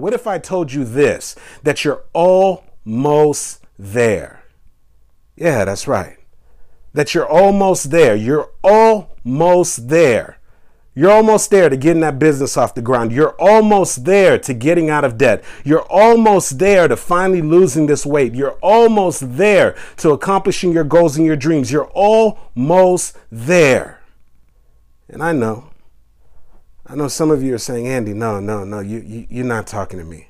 What if I told you this, that you're almost there? Yeah, that's right. That you're almost there. You're almost there. You're almost there to getting that business off the ground. You're almost there to getting out of debt. You're almost there to finally losing this weight. You're almost there to accomplishing your goals and your dreams. You're almost there. And I know some of you are saying, Andy, no, you're not talking to me.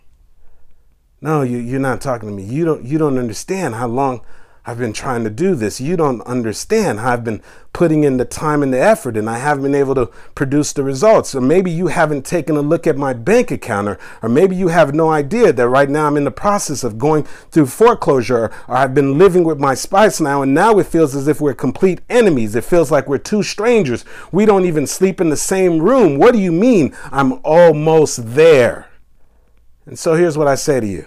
No, you're not talking to me. You don't understand how long I've been trying to do this. You don't understand how I've been putting in the time and the effort, and I haven't been able to produce the results. Or maybe you haven't taken a look at my bank account, or maybe you have no idea that right now I'm in the process of going through foreclosure, or I've been living with my spouse now, and now it feels as if we're complete enemies. It feels like we're two strangers. We don't even sleep in the same room. What do you mean I'm almost there? And so here's what I say to you.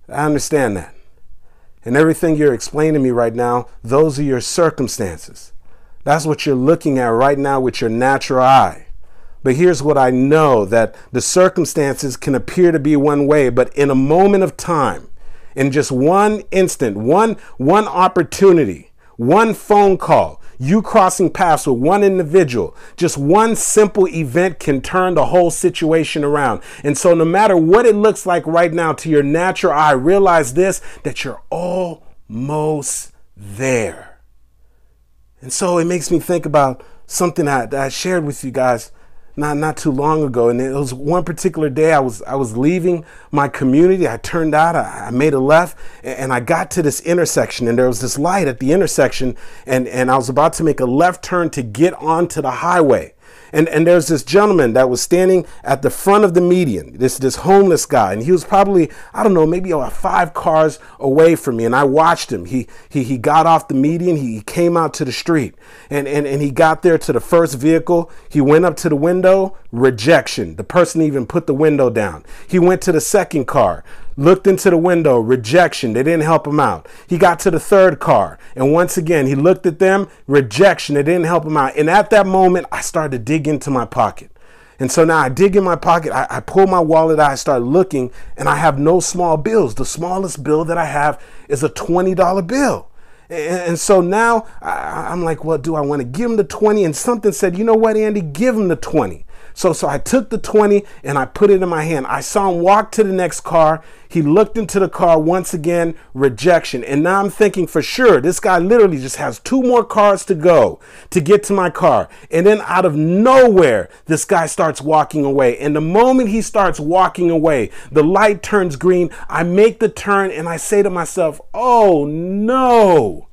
I understand that. And everything you're explaining to me right now, those are your circumstances. That's what you're looking at right now with your natural eye. But here's what I know, that the circumstances can appear to be one way, but in a moment of time, in just one instant, one opportunity, one phone call, you crossing paths with one individual, just one simple event can turn the whole situation around. And so no matter what it looks like right now to your natural eye, realize this, that you're almost there. And so it makes me think about something that I shared with you guys not too long ago. And it was one particular day I was leaving my community. I turned out, I made a left, and I got to this intersection, and there was this light at the intersection, and I was about to make a left turn to get onto the highway. And there's this gentleman that was standing at the front of the median, this homeless guy. And he was probably, I don't know, maybe 5 cars away from me. And I watched him. He got off the median. He came out to the street, and he got there to the first vehicle. He went up to the window, rejection. The person even put the window down. He went to the second car, looked into the window, rejection. They didn't help him out. He got to the third car, and once again, he looked at them, rejection. They didn't help him out. And at that moment, I started to dig into my pocket. And so now I dig in my pocket, I pull my wallet out, I start looking, and I have no small bills. The smallest bill that I have is a $20 bill. And so now I'm like, well, do I want to give him the 20? And something said, you know what, Andy, give him the 20. So I took the 20 and I put it in my hand. I saw him walk to the next car. He looked into the car once again, rejection. And now I'm thinking for sure, this guy literally just has 2 more cars to go to get to my car. And then out of nowhere, this guy starts walking away. And the moment he starts walking away, the light turns green. I make the turn and I say to myself, oh no,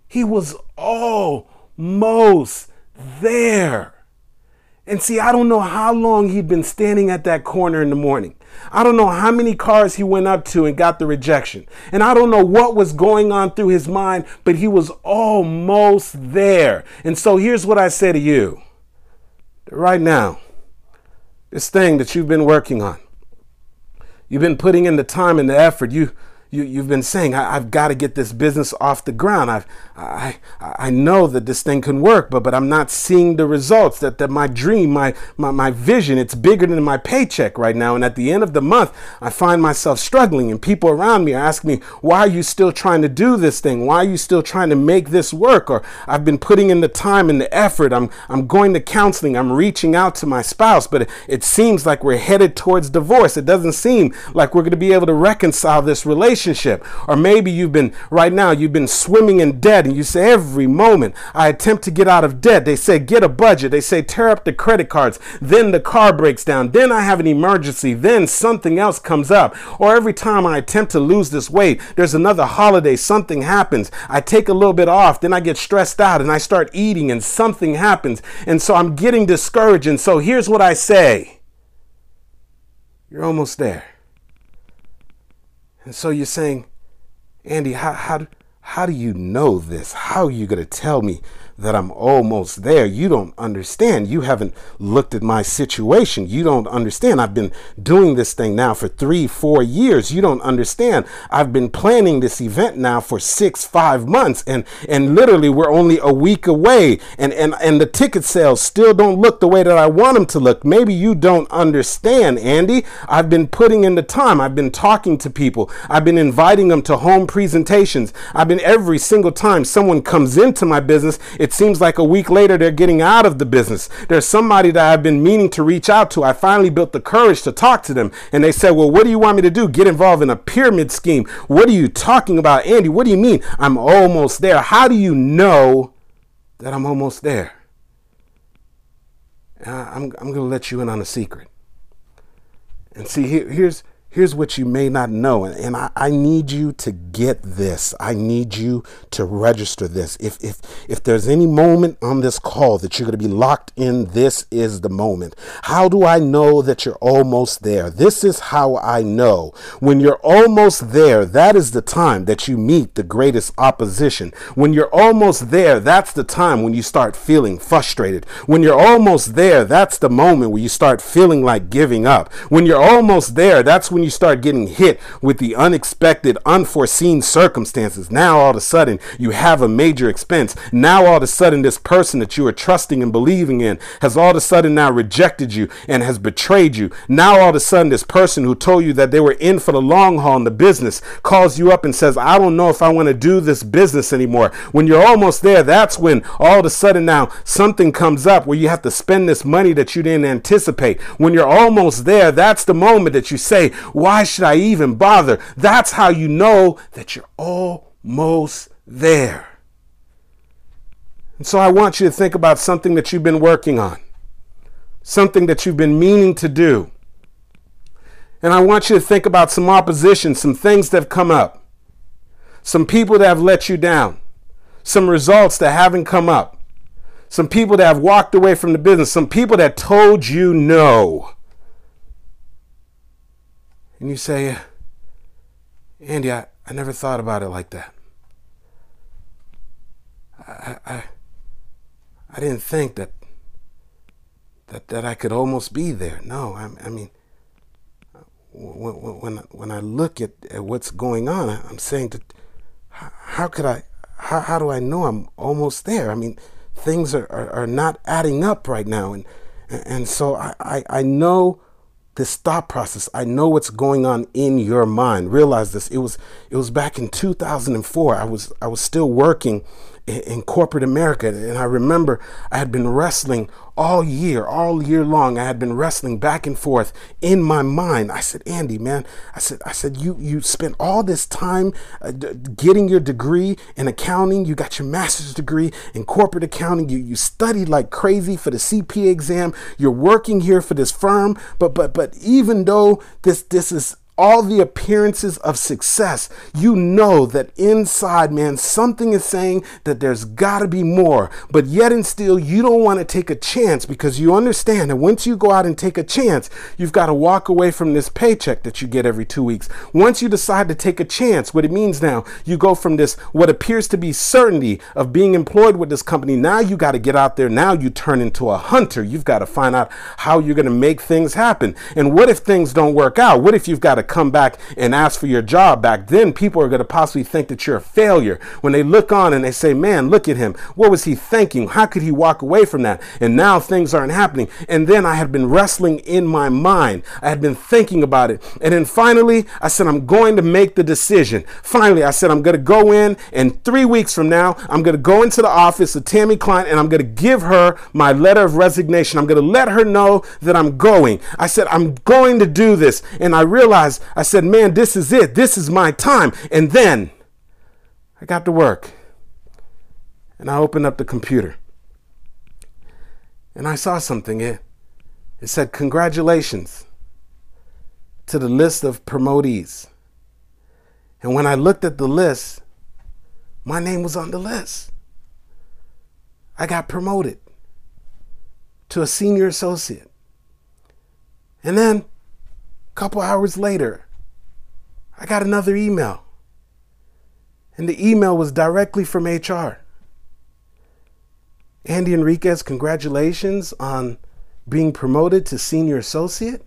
he was almost there. And see, I don't know how long he'd been standing at that corner in the morning. I don't know how many cars he went up to and got the rejection. And I don't know what was going on through his mind, but he was almost there. And so here's what I say to you. Right now, this thing that you've been working on, you've been putting in the time and the effort, you've been saying, I've got to get this business off the ground. I know that this thing can work, but I'm not seeing the results, that my dream, my vision, it's bigger than my paycheck right now. And at the end of the month, I find myself struggling, and people around me are asking me, why are you still trying to do this thing? Why are you still trying to make this work? Or I've been putting in the time and the effort. I'm going to counseling. I'm reaching out to my spouse, but it seems like we're headed towards divorce. It doesn't seem like we're going to be able to reconcile this relationship. Or maybe you've been swimming in debt, and you say, every moment I attempt to get out of debt, they say get a budget, they say tear up the credit cards, then the car breaks down, then I have an emergency, then something else comes up. Or every time I attempt to lose this weight, there's another holiday, something happens, I take a little bit off, then I get stressed out and I start eating and something happens, and so I'm getting discouraged. And so here's what I say: you're almost there. And so you're saying, Andy, how do you know this? How are you going to tell me that I'm almost there. You don't understand. You haven't looked at my situation. You don't understand. I've been doing this thing now for 3-4 years. You don't understand. I've been planning this event now for 5 months, and literally we're only a week away, and the ticket sales still don't look the way that I want them to look. Maybe you don't understand, Andy. I've been putting in the time. I've been talking to people. I've been inviting them to home presentations. I've been every single time someone comes into my business, it seems like a week later they're getting out of the business. There's somebody that I've been meaning to reach out to. I finally built the courage to talk to them, and they said, well, what do you want me to do? Get involved in a pyramid scheme? What are you talking about, Andy? What do you mean I'm almost there? How do you know that I'm almost there? I'm going to let you in on a secret. And see, here's what you may not know. And I need you to get this. I need you to register this. If there's any moment on this call that you're going to be locked in, this is the moment. How do I know that you're almost there? This is how I know. When you're almost there, that is the time that you meet the greatest opposition. When you're almost there, that's the time when you start feeling frustrated. When you're almost there, that's the moment where you start feeling like giving up. When you're almost there, that's when you start getting hit with the unexpected, unforeseen circumstances. Now all of a sudden you have a major expense. Now all of a sudden this person that you were trusting and believing in has all of a sudden now rejected you and has betrayed you. Now all of a sudden this person who told you that they were in for the long haul in the business calls you up and says, I don't know if I want to do this business anymore. When you're almost there, that's when all of a sudden now something comes up where you have to spend this money that you didn't anticipate. When you're almost there, that's the moment that you say, why should I even bother? That's how you know that you're almost there. And so I want you to think about something that you've been working on, something that you've been meaning to do. And I want you to think about some opposition, some things that have come up, some people that have let you down, some results that haven't come up, some people that have walked away from the business, some people that told you no. And you say, Andy, I never thought about it like that. I didn't think that I could almost be there. No, I mean, when I look at what's going on, I'm saying that how do I know I'm almost there? I mean, things are not adding up right now, and so I know this thought process. I know what's going on in your mind. Realize this. It was back in 2004. I was still working in corporate America, and I remember I had been wrestling all year long. I had been wrestling back and forth in my mind. I said, Andy, man, I said, you spent all this time getting your degree in accounting. You got your master's degree in corporate accounting. You studied like crazy for the CPA exam. You're working here for this firm, but even though this is all the appearances of success, you know that inside, man, something is saying that there's got to be more. But yet and still, you don't want to take a chance because you understand that once you go out and take a chance, you've got to walk away from this paycheck that you get every 2 weeks. Once you decide to take a chance, what it means now, you go from this, what appears to be certainty of being employed with this company. Now you got to get out there. Now you turn into a hunter. You've got to find out how you're going to make things happen. And what if things don't work out? What if you've got to come back and ask for your job back? Then people are going to possibly think that you're a failure when they look on and they say, man, look at him. What was he thinking? How could he walk away from that? And now things aren't happening. And then I had been wrestling in my mind. I had been thinking about it. And then finally, I said, I'm going to make the decision. Finally, I said, I'm going to go in, and 3 weeks from now, I'm going to go into the office of Tammy Klein and I'm going to give her my letter of resignation. I'm going to let her know that I'm going. I said, I'm going to do this. And I realized, I said, man, this is it. This is my time. And then I got to work and I opened up the computer and I saw something. It said, congratulations to the list of promotees. And when I looked at the list, my name was on the list. I got promoted to a senior associate. And then a couple hours later, I got another email. And the email was directly from HR. Andy Henriquez, congratulations on being promoted to senior associate.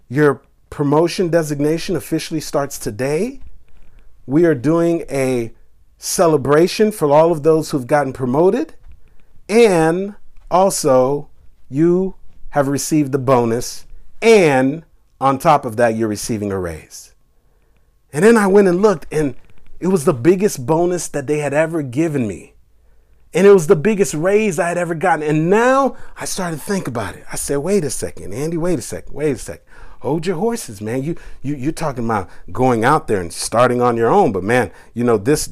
Your promotion designation officially starts today. We are doing a celebration for all of those who've gotten promoted. And also, you have received the bonus. And on top of that, you're receiving a raise. And then I went and looked, and it was the biggest bonus that they had ever given me. And it was the biggest raise I had ever gotten. And now I started to think about it. I said, wait a second, Andy, wait a second. Hold your horses, man. You're talking about going out there and starting on your own. But man, you know, this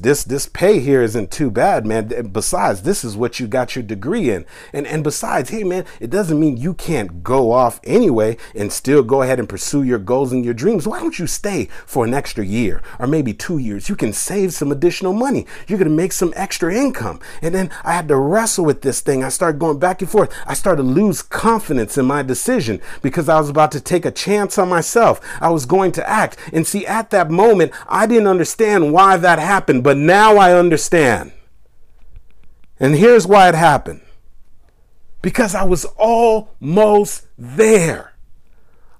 pay here isn't too bad, man. Besides, this is what you got your degree in. And besides, hey, man, it doesn't mean you can't go off anyway and still go ahead and pursue your goals and your dreams. Why don't you stay for an extra year or maybe 2 years? You can save some additional money. You're going to make some extra income. And then I had to wrestle with this thing. I started going back and forth. I started to lose confidence in my decision because I was about to take a chance on myself. I was going to act. And see, at that moment, I didn't understand why that happened, but now I understand. And here's why it happened. Because I was almost there.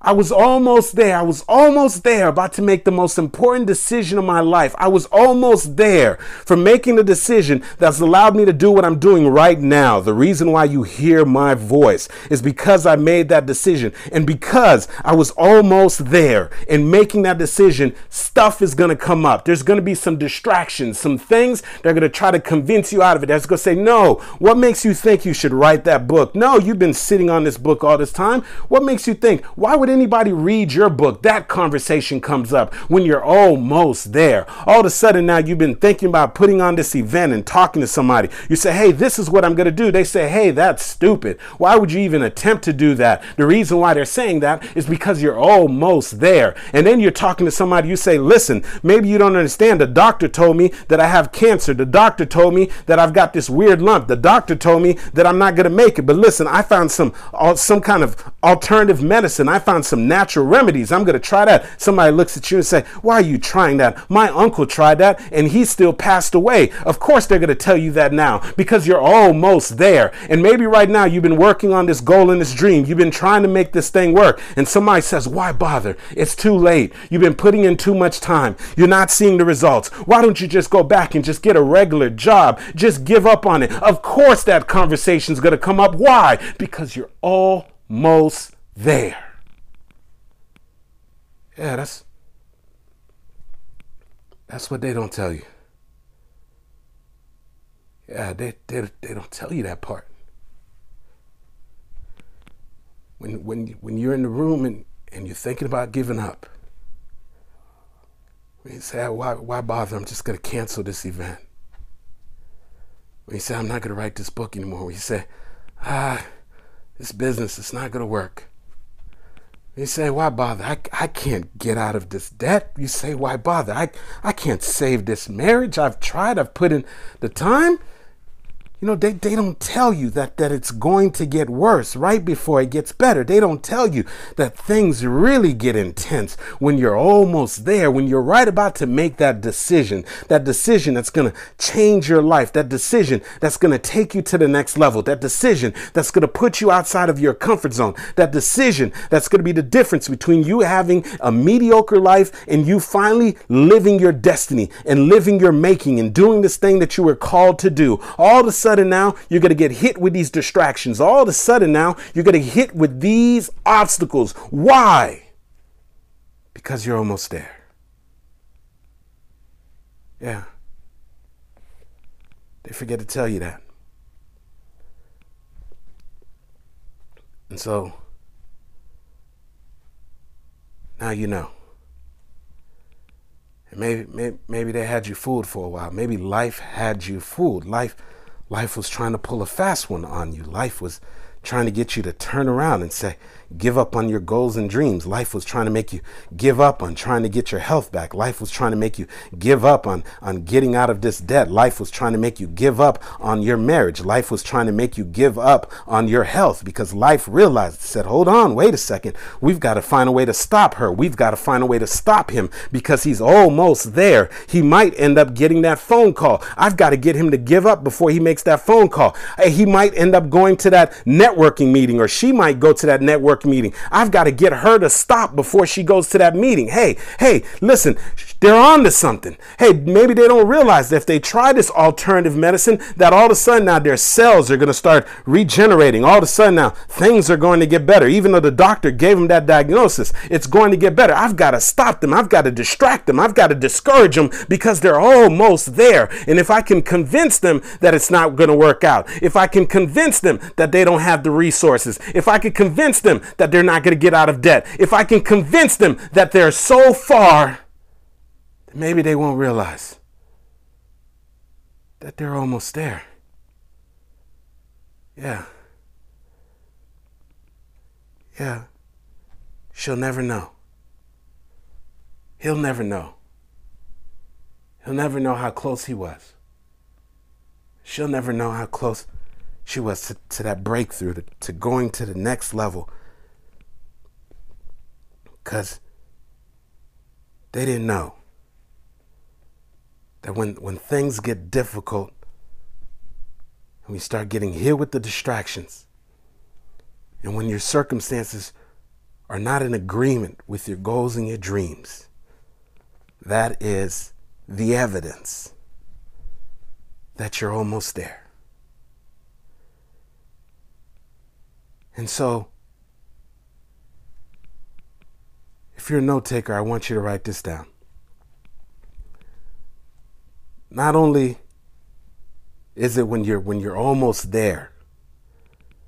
I was almost there about to make the most important decision of my life. I was almost there for making the decision that's allowed me to do what I'm doing right now. The reason why you hear my voice is because I made that decision. And because I was almost there in making that decision, stuff is going to come up. There's going to be some distractions, some things that are going to try to convince you out of it. That's going to say, no, what makes you think you should write that book? No, you've been sitting on this book all this time. What makes you think? Why would anybody read your book? That conversation comes up when you're almost there. All of a sudden now you've been thinking about putting on this event and talking to somebody. You say, hey, this is what I'm going to do. They say, hey, that's stupid. Why would you even attempt to do that? The reason why they're saying that is because you're almost there. And then you're talking to somebody. You say, listen, maybe you don't understand. The doctor told me that I have cancer. The doctor told me that I've got this weird lump. The doctor told me that I'm not going to make it. But listen, I found some kind of alternative medicine. I found some natural remedies. I'm going to try that. Somebody looks at you and say, why are you trying that? My uncle tried that and he still passed away. Of course, they're going to tell you that now because you're almost there. And maybe right now you've been working on this goal and this dream. You've been trying to make this thing work. And somebody says, why bother? It's too late. You've been putting in too much time. You're not seeing the results. Why don't you just go back and just get a regular job? Just give up on it. Of course, that conversation is going to come up. Why? Because you're almost there. Yeah, that's what they don't tell you. Yeah, they don't tell you that part. When you're in the room and you're thinking about giving up, when you say, why bother? I'm just going to cancel this event. When you say, I'm not going to write this book anymore. When you say, this business, it's not going to work. You say, why bother? I can't get out of this debt. You say, why bother? I can't save this marriage. I've tried. I've put in the time. You know, they don't tell you that it's going to get worse right before it gets better. They don't tell you that things really get intense when you're almost there, when you're right about to make that decision that's going to change your life, that decision that's going to take you to the next level, that decision that's going to put you outside of your comfort zone, that decision that's going to be the difference between you having a mediocre life and you finally living your destiny and living your making and doing this thing that you were called to do. All of a sudden now you're going to get hit with these distractions. All of a sudden now you're going to hit with these obstacles. Why? Because you're almost there. Yeah. They forget to tell you that. And so now you know. And maybe they had you fooled for a while. Maybe life had you fooled. Life was trying to pull a fast one on you. Life was trying to get you to turn around and say, give up on your goals and dreams. Life was trying to make you give up on trying to get your health back. Life was trying to make you give up on getting out of this debt. Life was trying to make you give up on your marriage. Life was trying to make you give up on your health, because life realized, said, hold on, wait a second. We've got to find a way to stop her. We've got to find a way to stop him, because he's almost there. He might end up getting that phone call. I've got to get him to give up before he makes that phone call. He might end up going to that networking meeting, or she might go to that network meeting. I've got to get her to stop before she goes to that meeting. Hey, listen, they're on to something. Hey, maybe they don't realize that if they try this alternative medicine, that all of a sudden now their cells are going to start regenerating. All of a sudden now things are going to get better. Even though the doctor gave them that diagnosis, it's going to get better. I've got to stop them. I've got to distract them. I've got to discourage them, because they're almost there. And if I can convince them that it's not going to work out, if I can convince them that they don't have the resources, if I can convince them that they're not going to get out of debt, if I can convince them that they're so far, maybe they won't realize that they're almost there. Yeah. She'll never know. He'll never know. He'll never know how close he was. She'll never know how close she was to that breakthrough, to going to the next level. Because they didn't know that when things get difficult and we start getting hit with the distractions, and when your circumstances are not in agreement with your goals and your dreams, that is the evidence that you're almost there. And so, if you're a note taker, I want you to write this down. Not only is it when you're almost there,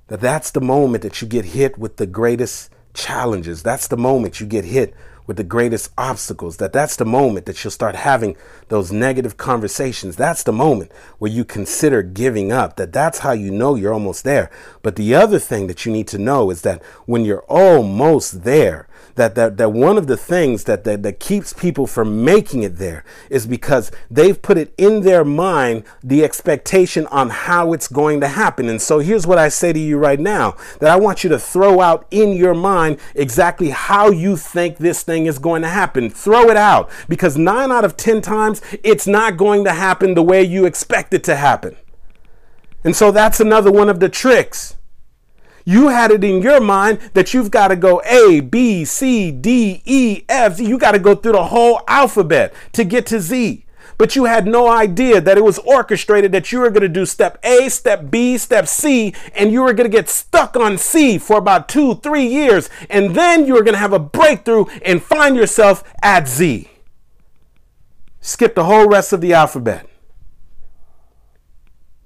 that's the moment that you get hit with the greatest challenges. That's the moment you get hit with the greatest obstacles. That's the moment that you'll start having those negative conversations. That's the moment where you consider giving up. That's how you know you're almost there. But the other thing that you need to know is that when you're almost there, that one of the things that keeps people from making it there is because they've put it in their mind, the expectation on how it's going to happen. And so here's what I say to you right now, that I want you to throw out in your mind exactly how you think this thing is going to happen. Throw it out, because 9 out of 10 times it's not going to happen the way you expect it to happen. And so that's another one of the tricks. You had it in your mind that you've got to go A, B, C, D, E, F. You got to go through the whole alphabet to get to Z. But you had no idea that it was orchestrated that you were going to do step A, step B, step C, and you were going to get stuck on C for about 2-3 years. And then you were going to have a breakthrough and find yourself at Z. Skip the whole rest of the alphabet.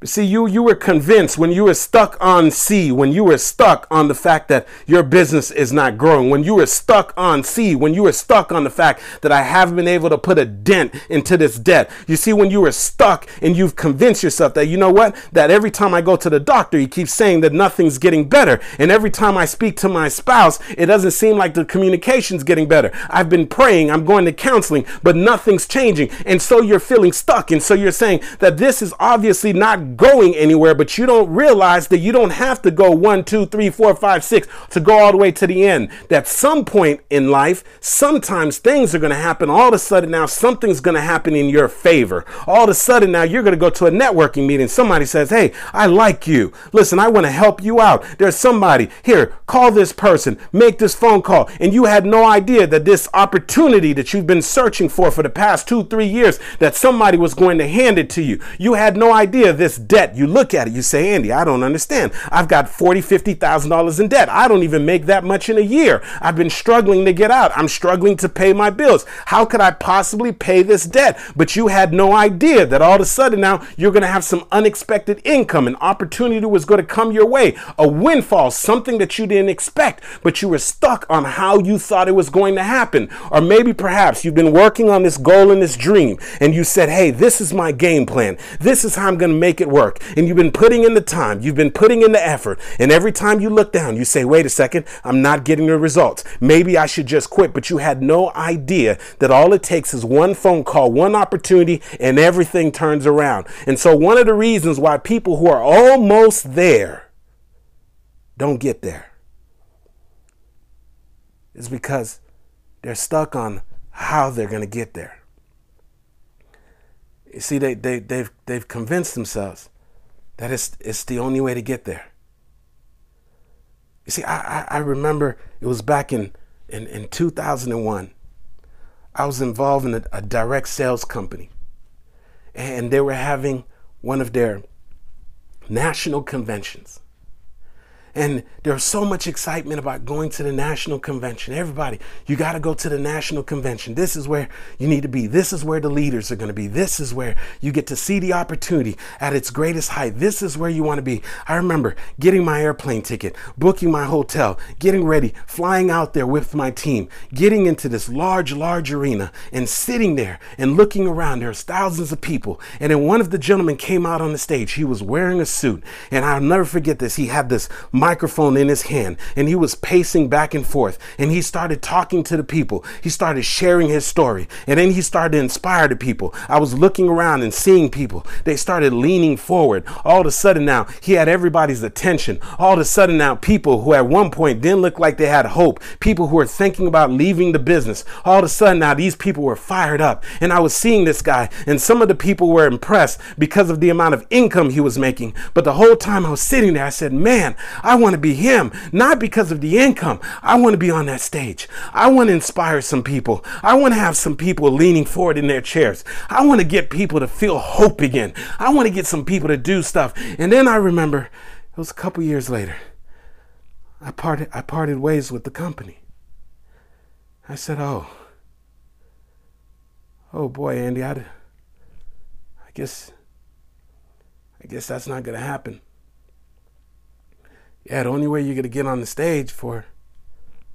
See, you were convinced when you were stuck on C, when you were stuck on the fact that your business is not growing, when you were stuck on C, when you were stuck on the fact that I haven't been able to put a dent into this debt. You see, when you were stuck and you've convinced yourself that, you know what, that every time I go to the doctor, he keeps saying that nothing's getting better. And every time I speak to my spouse, it doesn't seem like the communication's getting better. I've been praying, I'm going to counseling, but nothing's changing. And so you're feeling stuck. And so you're saying that this is obviously not going anywhere, but you don't realize that you don't have to go 1, 2, 3, 4, 5, 6 to go all the way to the end. That some point in life, sometimes things are going to happen. All of a sudden now something's going to happen in your favor. All of a sudden now you're going to go to a networking meeting. Somebody says, hey, I like you. Listen, I want to help you out. There's somebody here, call this person, make this phone call. And you had no idea that this opportunity that you've been searching for the past 2-3 years, that somebody was going to hand it to you. You had no idea this debt. You look at it, you say, Andy, I don't understand. I've got $40,000-$50,000 in debt. I don't even make that much in a year. I've been struggling to get out. I'm struggling to pay my bills. How could I possibly pay this debt? But you had no idea that all of a sudden now you're going to have some unexpected income. An opportunity was going to come your way. A windfall, something that you didn't expect, but you were stuck on how you thought it was going to happen. Or maybe perhaps you've been working on this goal and this dream, and you said, hey, this is my game plan. This is how I'm going to make it work and you've been putting in the time, you've been putting in the effort. And every time you look down, you say, wait a second, I'm not getting the results. Maybe I should just quit. But you had no idea that all it takes is one phone call, one opportunity, and everything turns around. And so one of the reasons why people who are almost there don't get there is because they're stuck on how they're going to get there. You see, they've convinced themselves that it's the only way to get there. You see, I remember it was back in 2001. I was involved in a direct sales company, and they were having one of their national conventions. And there was so much excitement about going to the national convention. Everybody, you got to go to the national convention. This is where you need to be. This is where the leaders are going to be. This is where you get to see the opportunity at its greatest height. This is where you want to be. I remember getting my airplane ticket, booking my hotel, getting ready, flying out there with my team, getting into this large arena and sitting there and looking around. There's thousands of people. And then one of the gentlemen came out on the stage. He was wearing a suit. And I'll never forget this. He had this microphone in his hand and he was pacing back and forth and he started talking to the people. He started sharing his story and then he started to inspire the people. I was looking around and seeing people. They started leaning forward. All of a sudden now he had everybody's attention. All of a sudden now people who at one point didn't look like they had hope, people who were thinking about leaving the business, all of a sudden now these people were fired up. And I was seeing this guy and some of the people were impressed because of the amount of income he was making. But the whole time I was sitting there, I said, man, I want to be him, not because of the income. I want to be on that stage. I want to inspire some people. I want to have some people leaning forward in their chairs. I want to get people to feel hope again. I want to get some people to do stuff. And then I remember it was a couple years later. I parted ways with the company. I said, oh boy, Andy, I guess that's not going to happen. Yeah, the only way you're going to get on the stage for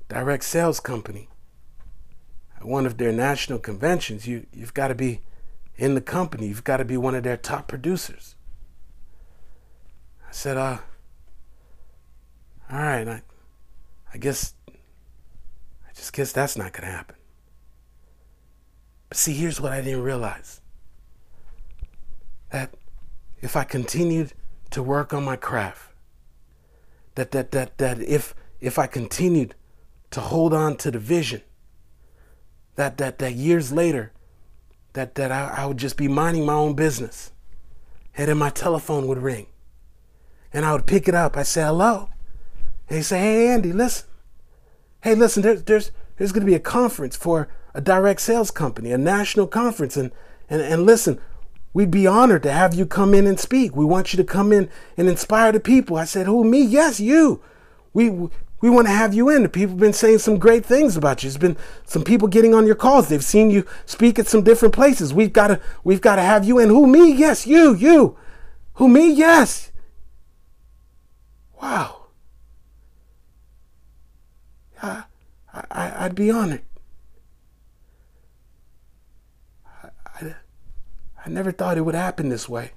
direct sales company at one of their national conventions, you've got to be in the company. You've got to be one of their top producers. I said, all right, I just guess that's not going to happen. But see, here's what I didn't realize. That if I continued to work on my craft, that if I continued to hold on to the vision, that years later, that I would just be minding my own business, and then my telephone would ring, and I would pick it up. I say hello, and he say, hey Andy, listen, there's going to be a conference for a direct sales company, a national conference, and listen. We'd be honored to have you come in and speak. We want you to come in and inspire the people. I said, who, me? Yes, you. We want to have you in. The people have been saying some great things about you. There's been some people getting on your calls. They've seen you speak at some different places. We've got to have you in. Who, me? Yes, you. Who, me? Yes. Wow. I'd be honored. I never thought it would happen this way.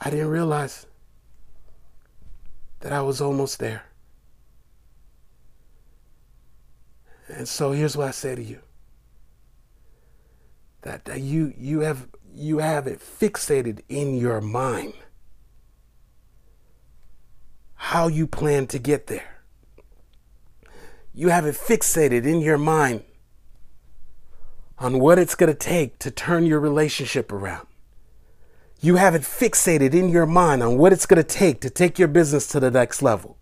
I didn't realize that I was almost there. And so here's what I say to you. That you have it fixated in your mind how you plan to get there. You have it fixated in your mind on what it's going to take to turn your relationship around. You have it fixated in your mind on what it's going to take your business to the next level.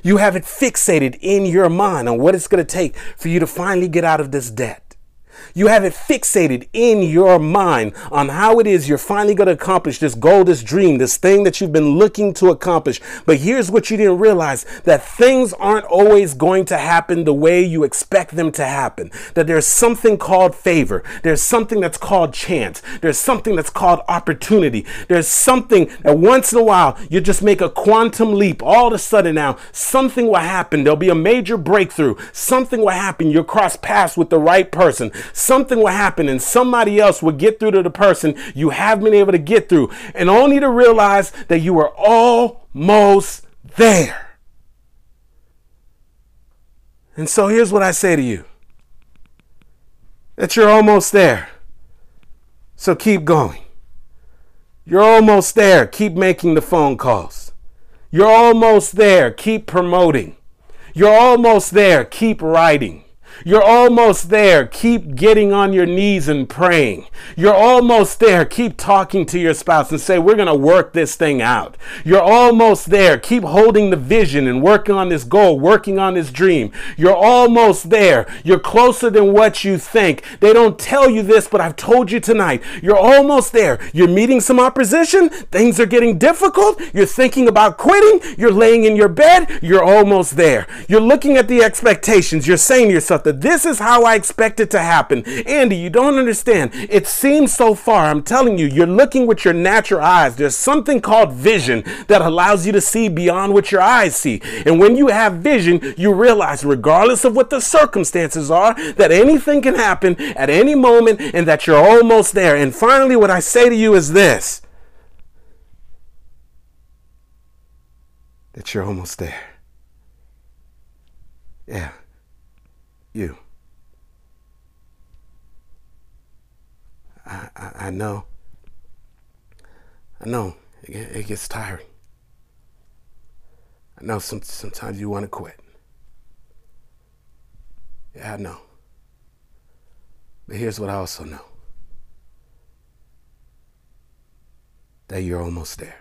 You have it fixated in your mind on what it's going to take for you to finally get out of this debt. You have it fixated in your mind on how it is you're finally going to accomplish this goal, this dream, this thing that you've been looking to accomplish. But here's what you didn't realize, that things aren't always going to happen the way you expect them to happen. That there's something called favor. There's something that's called chance. There's something that's called opportunity. There's something that once in a while you just make a quantum leap. All of a sudden now something will happen. There'll be a major breakthrough. Something will happen. You'll cross paths with the right person. something will happen and somebody else will get through to the person you have been able to get through, and only to realize that you were almost there. And so here's what I say to you, that you're almost there. So keep going. You're almost there. Keep making the phone calls. You're almost there. Keep promoting. You're almost there. Keep writing. You're almost there. Keep getting on your knees and praying. You're almost there. Keep talking to your spouse and say, we're going to work this thing out. You're almost there. Keep holding the vision and working on this goal, working on this dream. You're almost there. You're closer than what you think. They don't tell you this, but I've told you tonight. You're almost there. You're meeting some opposition. Things are getting difficult. You're thinking about quitting. You're laying in your bed. You're almost there. You're looking at the expectations. You're saying to yourself that this is how I expect it to happen. Andy, you don't understand. It seems so far. I'm telling you, you're looking with your natural eyes. There's something called vision that allows you to see beyond what your eyes see. And when you have vision, you realize, regardless of what the circumstances are, that anything can happen at any moment and that you're almost there. And finally, what I say to you is this, that you're almost there. Yeah. You. I know. I know. It gets tiring. I know sometimes you want to quit. Yeah, I know. But here's what I also know. That you're almost there.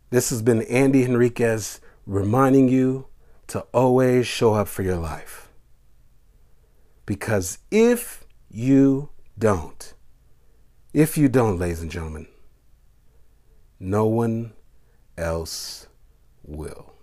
This has been Andy Henriquez reminding you to always show up for your life. Because if you don't, ladies and gentlemen, no one else will.